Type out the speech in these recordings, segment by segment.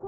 Je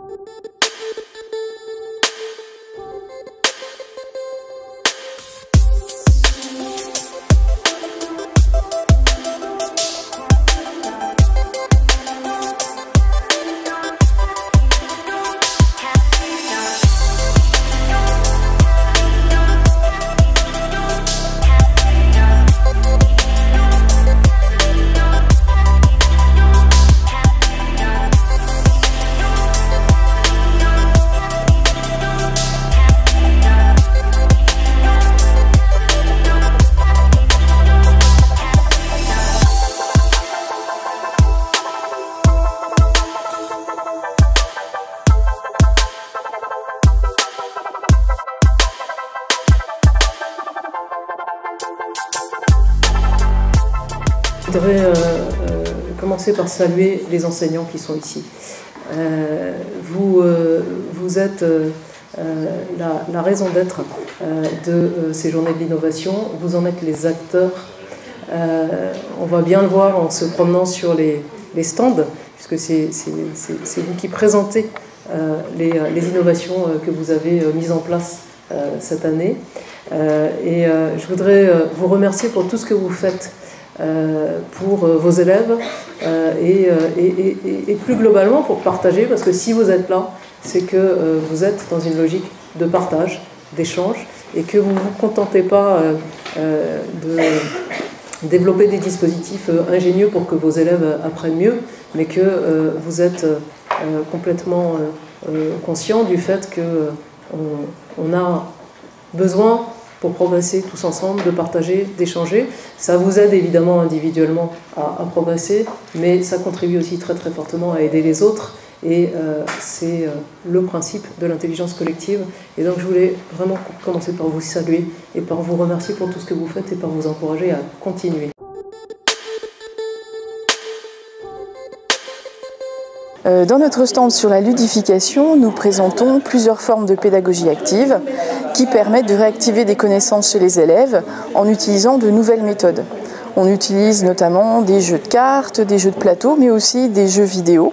voudrais commencer par saluer les enseignants qui sont ici. Vous êtes la raison d'être de ces journées de l'innovation, vous en êtes les acteurs. On va bien le voir en se promenant sur les stands, puisque c'est vous qui présentez les innovations que vous avez mises en place cette année. Je voudrais vous remercier pour tout ce que vous faites pour vos élèves et plus globalement pour partager, parce que si vous êtes là, c'est que vous êtes dans une logique de partage, d'échange, et que vous ne vous contentez pas de développer des dispositifs ingénieux pour que vos élèves apprennent mieux, mais que vous êtes complètement conscient du fait qu'on a besoin, pour progresser tous ensemble, de partager, d'échanger. Ça vous aide évidemment individuellement à progresser, mais ça contribue aussi très très fortement à aider les autres, et c'est le principe de l'intelligence collective. Et donc je voulais vraiment commencer par vous saluer et par vous remercier pour tout ce que vous faites et par vous encourager à continuer. Dans notre stand sur la ludification, nous présentons plusieurs formes de pédagogie active qui permettent de réactiver des connaissances chez les élèves en utilisant de nouvelles méthodes. On utilise notamment des jeux de cartes, des jeux de plateau, mais aussi des jeux vidéo,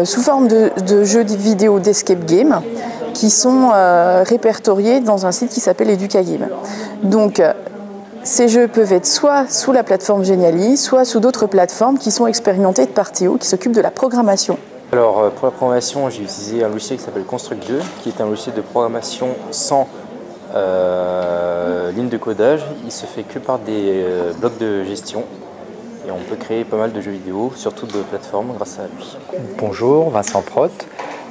sous forme de jeux vidéo d'escape game qui sont répertoriés dans un site qui s'appelle EducaGame. Donc, ces jeux peuvent être soit sous la plateforme Geniali, soit sous d'autres plateformes qui sont expérimentées par Théo, qui s'occupe de la programmation. Alors pour la programmation, j'ai utilisé un logiciel qui s'appelle Construct 2, qui est un logiciel de programmation sans ligne de codage. Il se fait que par des blocs de gestion et on peut créer pas mal de jeux vidéo, surtout de plateformes, grâce à lui. Bonjour, Vincent Protte,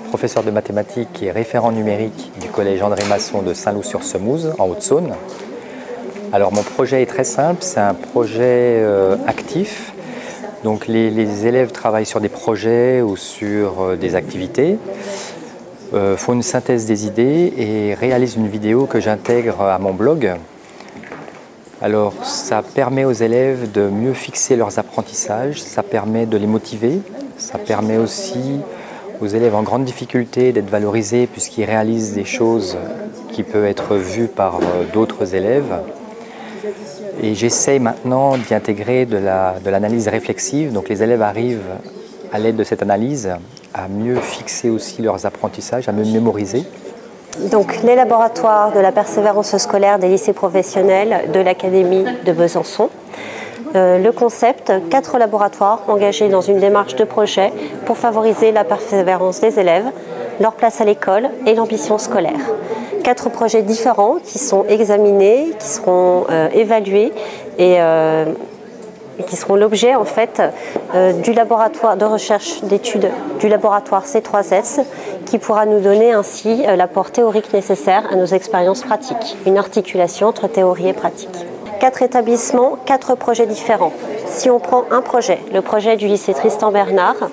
professeur de mathématiques et référent numérique du collège André Masson de Saint-Loup-sur-Semouse, en Haute-Saône. Alors mon projet est très simple, c'est un projet actif. Donc les élèves travaillent sur des projets ou sur des activités, font une synthèse des idées et réalisent une vidéo que j'intègre à mon blog. Alors ça permet aux élèves de mieux fixer leurs apprentissages, ça permet de les motiver, ça permet aussi aux élèves en grande difficulté d'être valorisés puisqu'ils réalisent des choses qui peuvent être vues par d'autres élèves. Et j'essaye maintenant d'y intégrer de l'analyse réflexive. Donc les élèves arrivent, à l'aide de cette analyse, à mieux fixer aussi leurs apprentissages, à mieux mémoriser. Donc les laboratoires de la persévérance scolaire des lycées professionnels de l'Académie de Besançon. Le concept, 4 laboratoires engagés dans une démarche de projet pour favoriser la persévérance des élèves, leur place à l'école et l'ambition scolaire. 4 projets différents qui sont examinés, qui seront évalués et qui seront l'objet en fait du laboratoire de recherche d'études du laboratoire C3S qui pourra nous donner ainsi l'apport théorique nécessaire à nos expériences pratiques, une articulation entre théorie et pratique. 4 établissements, 4 projets différents. Si on prend un projet, le projet du lycée Tristan Bernard,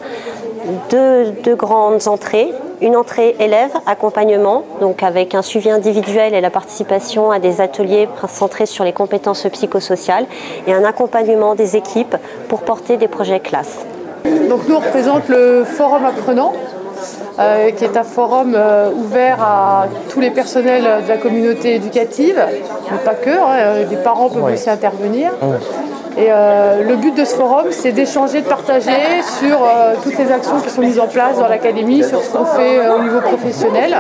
deux grandes entrées, une entrée élève, accompagnement, donc avec un suivi individuel et la participation à des ateliers centrés sur les compétences psychosociales et un accompagnement des équipes pour porter des projets classes. Donc nous on représente le Forum Apprenant, qui est un forum ouvert à tous les personnels de la communauté éducative, mais pas que, des parents peuvent aussi intervenir. Et le but de ce forum, c'est d'échanger, de partager sur toutes les actions qui sont mises en place dans l'académie, sur ce qu'on fait au niveau professionnel.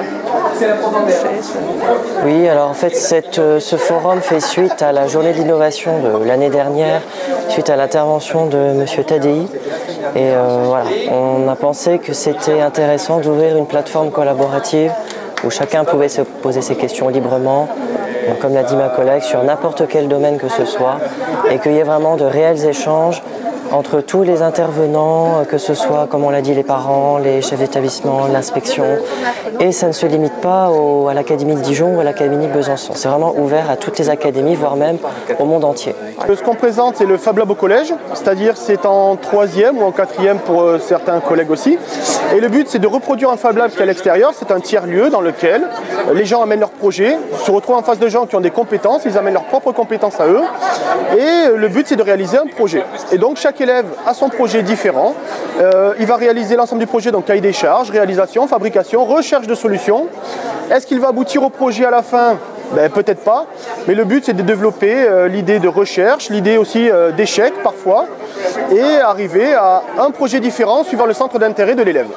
Oui, alors en fait, ce forum fait suite à la journée d'innovation de l'année dernière, suite à l'intervention de M. Tadei. Et voilà, on a pensé que c'était intéressant d'ouvrir une plateforme collaborative où chacun pouvait se poser ses questions librement, comme l'a dit ma collègue, sur n'importe quel domaine que ce soit, et qu'il y ait vraiment de réels échanges entre tous les intervenants, que ce soit, comme on l'a dit, les parents, les chefs d'établissement, l'inspection. Et ça ne se limite pas à l'Académie de Dijon ou à l'Académie de Besançon. C'est vraiment ouvert à toutes les académies, voire même au monde entier. Ce qu'on présente, c'est le Fab Lab au collège, c'est-à-dire c'est en 3e ou en 4e pour certains collègues aussi. Et le but, c'est de reproduire un Fab Lab qui est à l'extérieur. C'est un tiers-lieu dans lequel les gens amènent leurs projets, se retrouvent en face de gens qui ont des compétences, ils amènent leurs propres compétences à eux. Et le but, c'est de réaliser un projet. Et donc, chaque élève a son projet différent. Il va réaliser l'ensemble du projet, donc cahier des charges, réalisation, fabrication, recherche de solutions. Est-ce qu'il va aboutir au projet à la fin ? Ben, peut-être pas, mais le but c'est de développer l'idée de recherche, l'idée aussi d'échec parfois, et arriver à un projet différent suivant le centre d'intérêt de l'élève.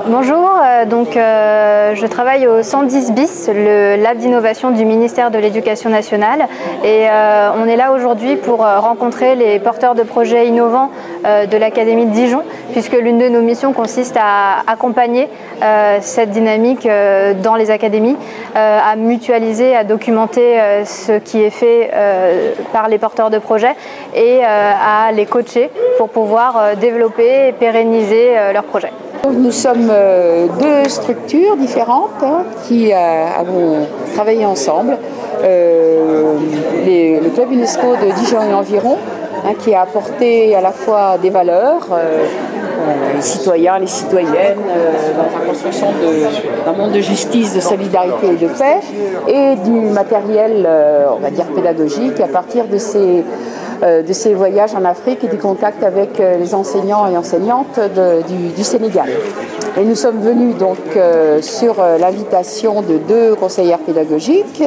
Bonjour, je travaille au 110 BIS, le lab d'innovation du ministère de l'Éducation nationale, et on est là aujourd'hui pour rencontrer les porteurs de projets innovants de l'Académie de Dijon, puisque l'une de nos missions consiste à accompagner cette dynamique dans les académies, à mutualiser, à documenter ce qui est fait par les porteurs de projets et à les coacher pour pouvoir développer et pérenniser leurs projets. Nous sommes deux structures différentes qui avons travaillé ensemble. Le club UNESCO de Dijon et environ, qui a apporté à la fois des valeurs, les citoyens, les citoyennes, dans la construction d'un monde de justice, de solidarité et de paix, et du matériel, on va dire, pédagogique à partir de ces voyages en Afrique et du contact avec les enseignants et enseignantes du Sénégal. Et nous sommes venus donc sur l'invitation de deux conseillères pédagogiques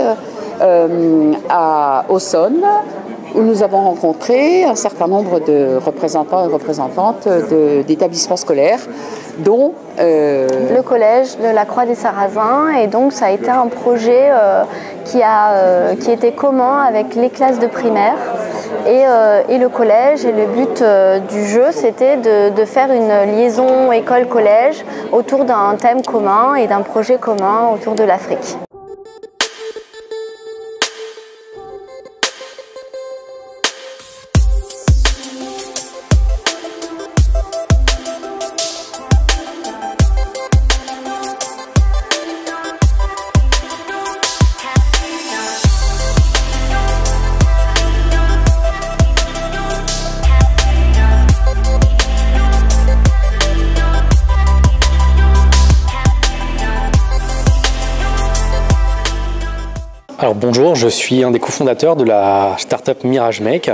à Auxonne, où nous avons rencontré un certain nombre de représentants et représentantes d'établissements scolaires, dont le collège de la Croix des Sarrasins. Et donc ça a été un projet qui était commun avec les classes de primaire et le collège. Et le but du jeu, c'était de faire une liaison école-collège autour d'un thème commun et d'un projet commun autour de l'Afrique. Alors bonjour, je suis un des cofondateurs de la startup MirageMake.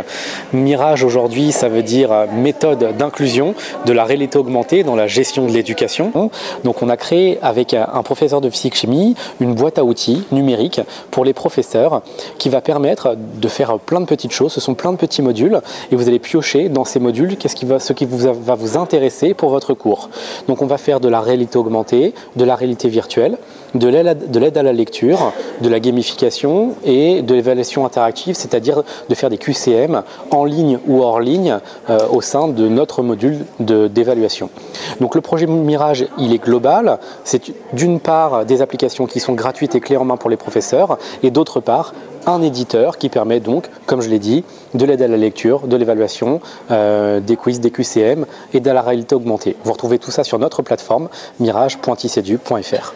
Mirage aujourd'hui, ça veut dire méthode d'inclusion de la réalité augmentée dans la gestion de l'éducation. Donc on a créé avec un professeur de physique-chimie une boîte à outils numérique pour les professeurs qui va permettre de faire plein de petites choses. Ce sont plein de petits modules et vous allez piocher dans ces modules ce qui va vous intéresser pour votre cours. Donc on va faire de la réalité augmentée, de la réalité virtuelle, de l'aide à la lecture, de la gamification et de l'évaluation interactive, c'est-à-dire de faire des QCM en ligne ou hors ligne au sein de notre module d'évaluation. Donc le projet Mirage, il est global. C'est d'une part des applications qui sont gratuites et clés en main pour les professeurs et d'autre part un éditeur qui permet donc, comme je l'ai dit, de l'aide à la lecture, de l'évaluation, des quiz, des QCM et de la réalité augmentée. Vous retrouvez tout ça sur notre plateforme mirage.icedu.fr.